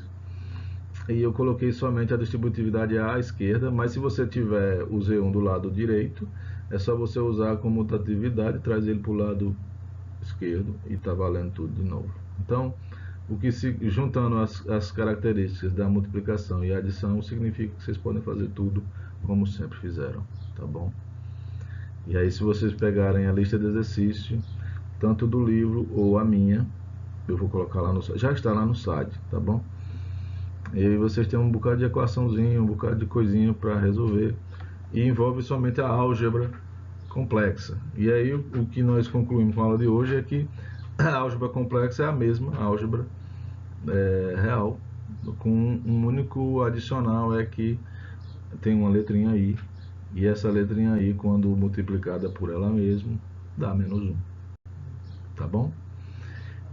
E eu coloquei somente a distributividade à esquerda, mas se você tiver o Z1 do lado direito, é só você usar a comutatividade, traz ele para o lado esquerdo e está valendo tudo de novo. Então, o que se juntando as características da multiplicação e adição significa que vocês podem fazer tudo como sempre fizeram, tá bom? E aí, se vocês pegarem a lista de exercício, tanto do livro ou a minha, eu vou colocar lá no site, já está lá no site, tá bom? E aí vocês têm um bocado de equaçãozinha, um bocado de coisinha para resolver, e envolve somente a álgebra complexa. E aí o que nós concluímos com a aula de hoje é que a álgebra complexa é a mesma álgebra real, com um único adicional, é que tem uma letrinha aí, e essa letrinha aí, quando multiplicada por ela mesma, dá menos 1. Tá bom?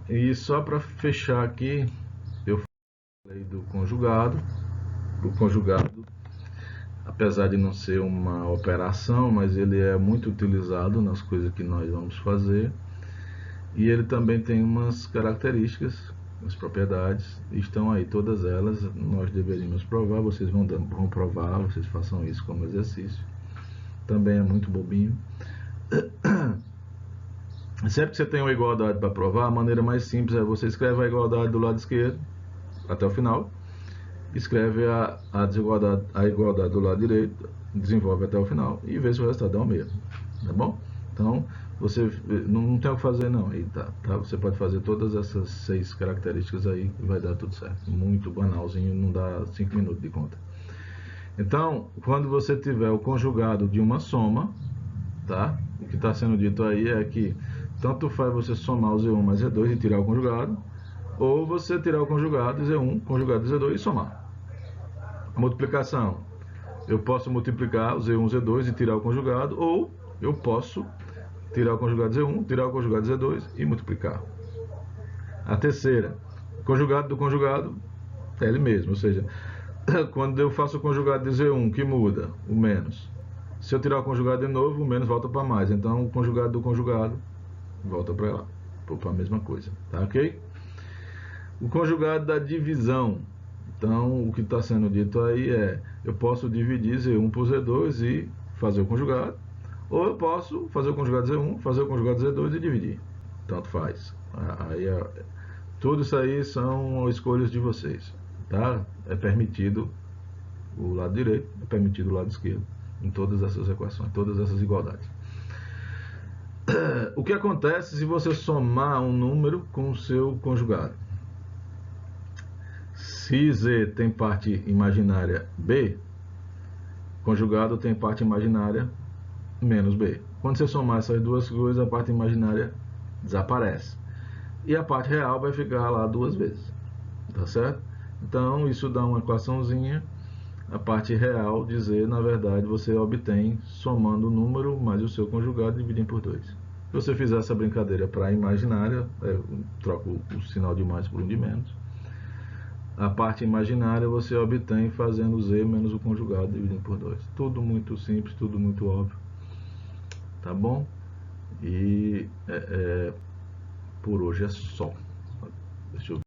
E só para fechar aqui, eu falei do conjugado. O conjugado, apesar de não ser uma operação, mas ele é muito utilizado nas coisas que nós vamos fazer. E ele também tem umas características, as propriedades, estão aí todas elas, nós deveríamos provar, vocês vão provar, vocês façam isso como exercício. Também é muito bobinho. Sempre que você tem uma igualdade para provar, a maneira mais simples é você escreve a igualdade do lado esquerdo até o final, escreve a igualdade do lado direito, desenvolve até o final e vê se o resultado é o mesmo, tá bom? Então, você não tem o que fazer não, aí tá? Você pode fazer todas essas 6 características aí e vai dar tudo certo. Muito banalzinho, não dá 5 minutos de conta. Então, quando você tiver o conjugado de uma soma, tá? O que está sendo dito aí é que tanto faz você somar o Z1 mais Z2 e tirar o conjugado, ou você tirar o conjugado Z1, conjugado Z2 e somar. A multiplicação, eu posso multiplicar o Z1, Z2 e tirar o conjugado, ou eu posso tirar o conjugado Z1, tirar o conjugado Z2 e multiplicar. A terceira, conjugado do conjugado é ele mesmo, ou seja, quando eu faço o conjugado de Z1, que muda? O menos. Se eu tirar o conjugado de novo, o menos volta para mais. Então, o conjugado do conjugado volta para lá, para a mesma coisa, tá ok? O conjugado da divisão. Então, o que está sendo dito aí é, eu posso dividir Z1 por Z2 e fazer o conjugado, ou eu posso fazer o conjugado Z1, fazer o conjugado Z2 e dividir. Tanto faz. Aí, tudo isso aí são escolhas de vocês. tá? É permitido o lado direito, é permitido o lado esquerdo, em todas essas equações, todas essas igualdades. O que acontece se você somar um número com o seu conjugado? Se Z tem parte imaginária B, conjugado tem parte imaginária menos B. Quando você somar essas duas coisas, a parte imaginária desaparece. E a parte real vai ficar lá duas vezes. Tá certo? Então, isso dá uma equaçãozinha. A parte real de Z, na verdade, você obtém somando o número mais o seu conjugado dividindo por 2. Se você fizer essa brincadeira para a imaginária, troca o sinal de mais por um de menos. A parte imaginária você obtém fazendo Z menos o conjugado dividindo por 2. Tudo muito simples, tudo muito óbvio. Tá bom? E por hoje é só. Deixa eu